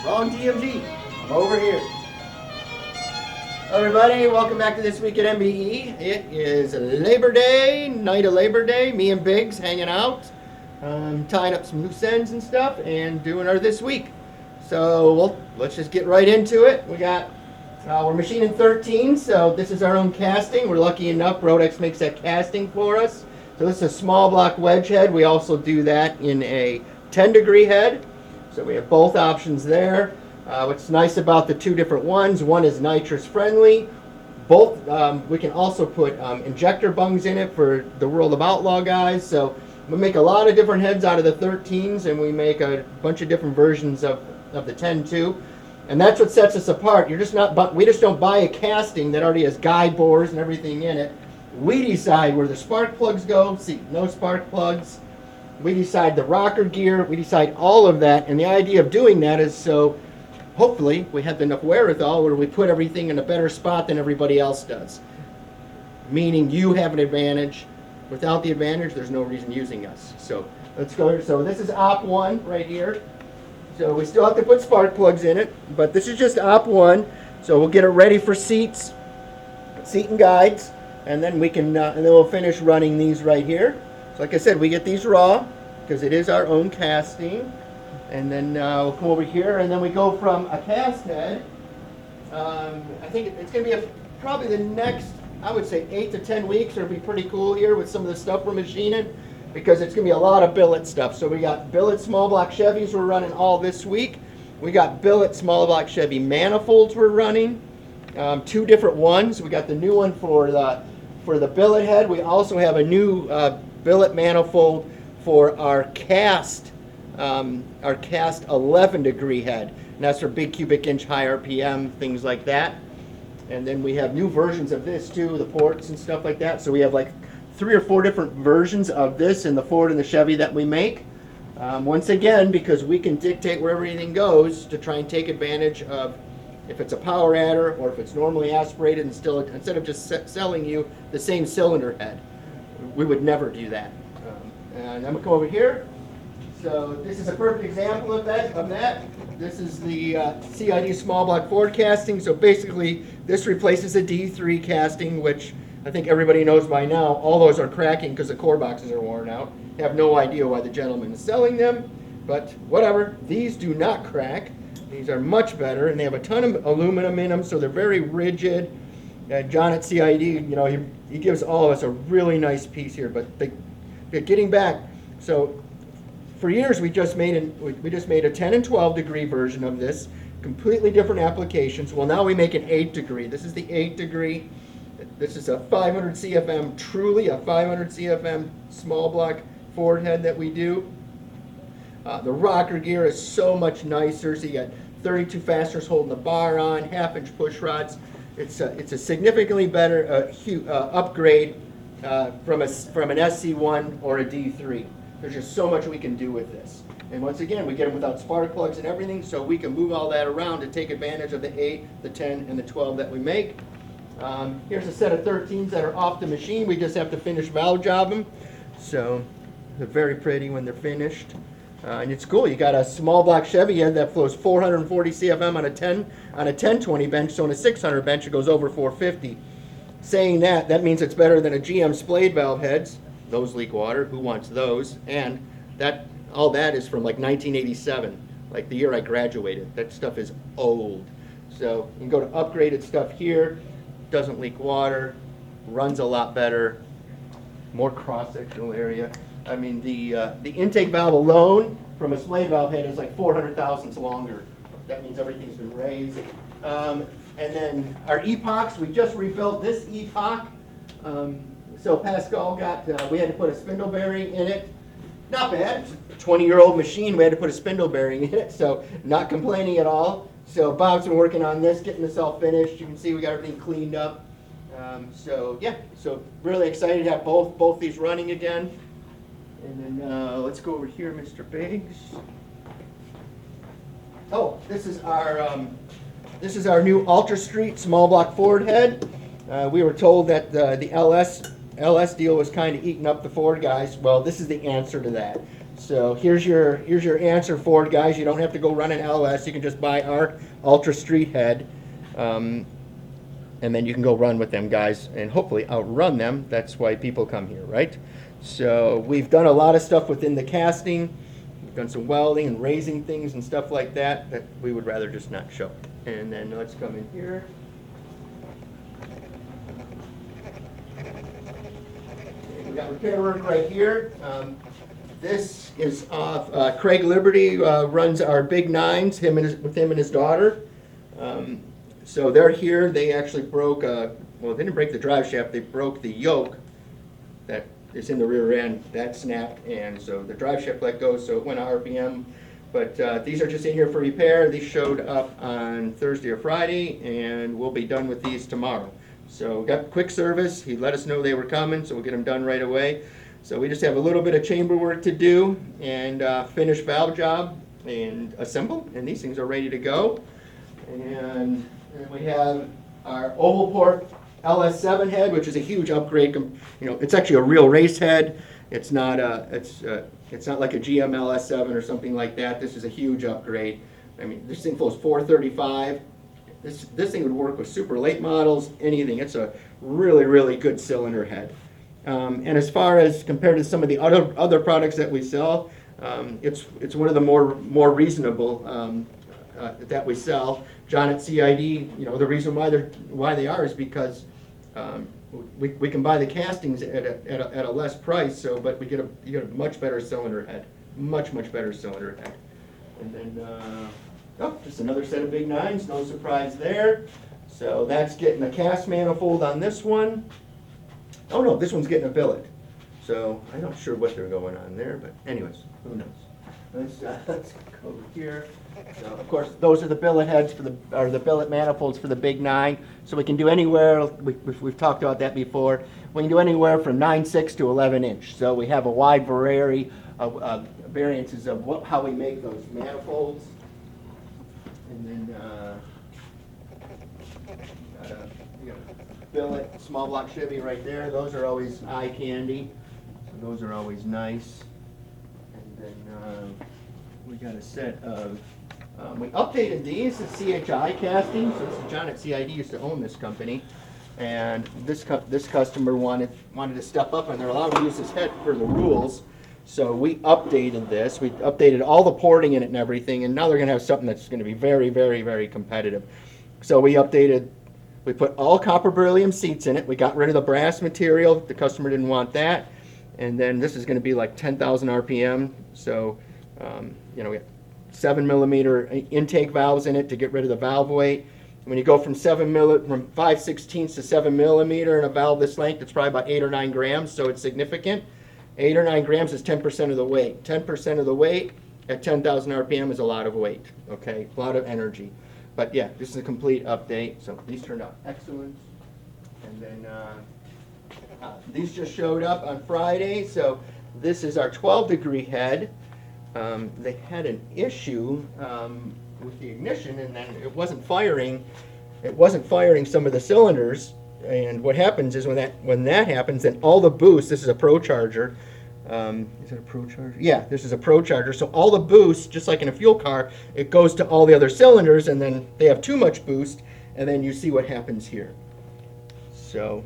Wrong DMG. I'm over here. Hello everybody, welcome back to This Week at MBE. It is Labor Day, night of Labor Day. Me and Biggs hanging out, tying up some loose ends and stuff, and doing our This Week. So let's just get right into it. We're machining 13, so this is our own casting. We're lucky enough, Rodex makes that casting for us. So this is a small block wedge head. We also do that in a 10-degree head. So we have both options there. What's nice about the two different ones, one is nitrous friendly. Both, we can also put injector bungs in it for the World of Outlaw guys. So we make a lot of different heads out of the 13s, and we make a bunch of different versions of the 10 too. And that's what sets us apart. We just don't buy a casting that already has guide bores and everything in it. We decide where the spark plugs go. See, no spark plugs. We decide the rocker gear. We decide all of that. And the idea of doing that is so hopefully we have enough wherewithal where we put everything in a better spot than everybody else does. Meaning you have an advantage. Without the advantage, there's no reason using us. So let's go. So this is op 1 right here. So we still have to put spark plugs in it, but this is just op 1. So we'll get it ready for seat and guides, and then we can, and then we'll finish running these right here. So like I said, we get these raw because it is our own casting, and then we'll come over here, and then we go from a cast head. I think it's going to be probably the next, I would say 8 to 10 weeks. It'll be pretty cool here with some of the stuff we're machining, because it's going to be a lot of billet stuff. So we got billet small block Chevys we're running all this week. We got billet small block Chevy manifolds we're running. 2 different ones. We got the new one for the billet head. We also have a new billet manifold for our cast 11-degree head. And that's for big cubic inch, high RPM, things like that. And then we have new versions of this too, the ports and stuff like that. So we have like 3 or 4 different versions of this in the Ford and the Chevy that we make. Once again, because we can dictate where everything goes to try and take advantage of if it's a power adder or if it's normally aspirated, and still, instead of just selling you the same cylinder head. We would never do that. And I'm going to come over here. So this is a perfect example of that. This is the CID small block Ford casting. So basically, this replaces a D3 casting, which I think everybody knows by now. All those are cracking because the core boxes are worn out. I have no idea why the gentleman is selling them, but whatever. These do not crack. These are much better, and they have a ton of aluminum in them, so they're very rigid. John at CID, he gives all of us a really nice piece here. But getting back, so for years we just made a 10 and 12 degree version of this, completely different applications. Well, now we make an 8 degree. This is the 8 degree. This is a 500 CFM, truly a 500 CFM small block Ford head that we do. The rocker gear is so much nicer. So you got 32 fasteners holding the bar on, 1/2-inch push rods. It's a significantly better upgrade from an SC1 or a D3. There's just so much we can do with this. And once again, we get them without spark plugs and everything, so we can move all that around to take advantage of the 8, the 10, and the 12 that we make. Here's a set of 13s that are off the machine. We just have to finish valve job them. So they're very pretty when they're finished. And it's cool. You got a small block Chevy head that flows 440 CFM on a 1020 bench. So on a 600 bench, it goes over 450. Saying that means it's better than a GM splayed valve heads. Those leak water. Who wants those? And all that is from like 1987, like the year I graduated. That stuff is old. So you can go to upgraded stuff here. Doesn't leak water, runs a lot better, more cross-sectional area. I mean, the intake valve alone from a splayed valve head is like 400 thousandths longer. That means everything's been raised. And then our epochs, we just rebuilt this epoch. So Pascal we had to put a spindle bearing in it. Not bad. It's a 20-year-old machine. We had to put a spindle bearing in it, so not complaining at all. So Bob's been working on this, getting this all finished. You can see we got everything cleaned up. So yeah, so really excited to have both these running again. And then let's go over here, Mr. Biggs. Oh, this is our new Ultra Street small block Ford head. We were told that the LS LS deal was kind of eating up the Ford guys. Well, this is the answer to that. So here's your answer, Ford guys. You don't have to go run an LS. You can just buy our Ultra Street Head, and then you can go run with them guys and hopefully outrun them. That's why people come here, right? So we've done a lot of stuff within the casting. We've done some welding and raising things and stuff like that that we would rather just not show. And then let's come in here. We got repair work right here. This is off. Craig Liberty runs our Big Nines. With him and his daughter. So they're here. They actually broke. Well, they didn't break the drive shaft. They broke the yoke that is in the rear end. That snapped, and so the drive shaft let go. So it went to RPM. But these are just in here for repair. These showed up on Thursday or Friday, and we'll be done with these tomorrow. So got quick service. He let us know they were coming, so we'll get them done right away. So we just have a little bit of chamber work to do and finish valve job and assemble, and these things are ready to go. And we have our oval port LS7 head, which is a huge upgrade. You know, it's actually a real race head. It's not like a GM LS7 or something like that. This is a huge upgrade. I mean, this thing flows 435. This thing would work with super late models, anything. It's a really, really good cylinder head. And as far as compared to some of the other products that we sell, it's one of the more reasonable that we sell. John at CID, you know, the reason why they are is because we can buy the castings at a less price. So, but you get a much better cylinder head, much better cylinder head. And then just another set of Big Nines. No surprise there. So that's getting a cast manifold on this one. Oh no, this one's getting a billet. So I'm not sure what they're going on there, but anyways, who knows? Let's go here. So of course, those are the billet heads for the billet manifolds for the Big 9. So we can do anywhere. We've talked about that before. We can do anywhere from 9/6 to 11-inch. So we have a wide variety of variances of how we make those manifolds. And then you got a billet small block Chevy right there. Those are always eye candy. So those are always nice. And then we got a set of. We updated these to CHI casting. So this is John at CID used to own this company, and this customer wanted to step up, and they're allowed to use this head for the rules. So we updated this. We updated all the porting in it and everything, and now they're going to have something that's going to be very, very, very competitive. So we put all copper beryllium seats in it. We got rid of the brass material. The customer didn't want that. And then this is going to be like 10,000 RPM. So, you know, we got 7mm intake valves in it to get rid of the valve weight. When you go from 5/16 to 7mm in a valve this length, it's probably about 8 or 9 grams, so it's significant. 8 or 9 grams is 10% of the weight. 10% of the weight at 10,000 RPM is a lot of weight, okay? A lot of energy. But yeah, this is a complete update. So these turned out excellent. And then these just showed up on Friday. So this is our 12-degree head. They had an issue with the ignition, and then it wasn't firing. It wasn't firing some of the cylinders. And what happens is when that happens, then all the boost. This is a Pro Charger. Is it a Pro Charger? Yeah, this is a Pro Charger. So all the boost, just like in a fuel car, it goes to all the other cylinders, and then they have too much boost, and then you see what happens here. So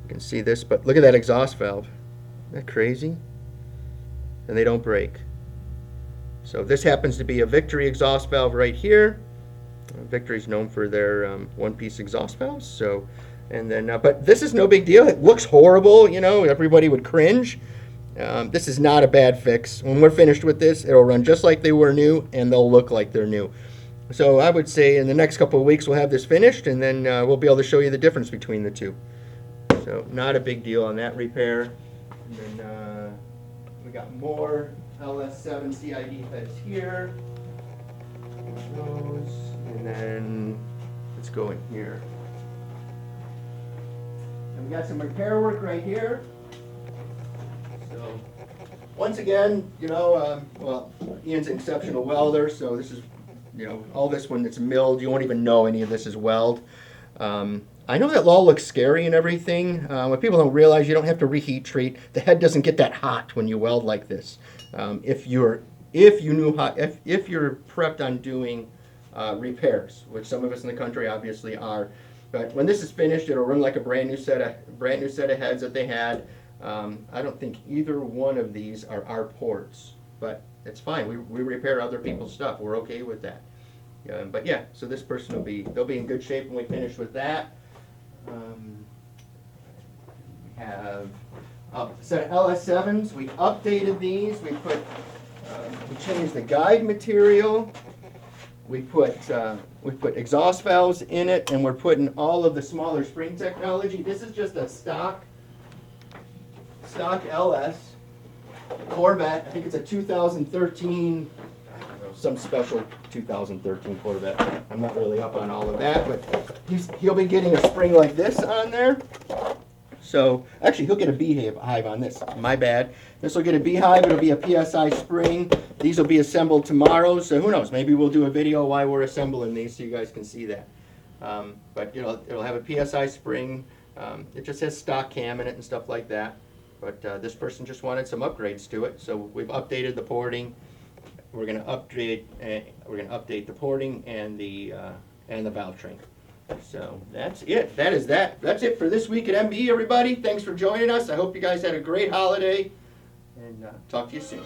you can see this, but look at that exhaust valve. Isn't that crazy? And they don't break. So this happens to be a Victory exhaust valve right here. Victory's known for their one-piece exhaust valves. So, and then, but this is no big deal. It looks horrible, you know. Everybody would cringe. This is not a bad fix. When we're finished with this, it'll run just like they were new, and they'll look like they're new. So I would say in the next couple of weeks we'll have this finished, and then we'll be able to show you the difference between the two. So not a big deal on that repair. And then we got more LS7 CID heads here. Those. And then let's go in here. And we got some repair work right here. So once again, you know, well, Ian's an exceptional welder, so this is, you know, all this one that's milled, you won't even know any of this is weld. I know that all looks scary and everything. What people don't realize, you don't have to reheat treat. The head doesn't get that hot when you weld like this. If you're prepped on doing repairs, which some of us in the country obviously are, but when this is finished, it'll run like a brand new set of heads that they had. I don't think either one of these are our ports, but it's fine. We repair other people's stuff. We're okay with that. But yeah, so this person they'll be in good shape when we finish with that. We have a set of LS7s. We updated these. We changed the guide material. We put exhaust valves in it, and we're putting all of the smaller spring technology. This is just a stock LS Corvette. I think it's a 2013, I don't know, some special 2013 Corvette. I'm not really up on all of that, but he'll be getting a spring like this on there. So actually, he'll get a beehive on this. My bad. This will get a beehive. It'll be a PSI spring. These will be assembled tomorrow. So who knows? Maybe we'll do a video while we're assembling these so you guys can see that. But it'll have a PSI spring. It just has stock cam in it and stuff like that. But this person just wanted some upgrades to it, so we've updated the porting. We're going to update the porting and the valve train. So that's it. That's it for this week at MBE, everybody. Thanks for joining us. I hope you guys had a great holiday, and talk to you soon.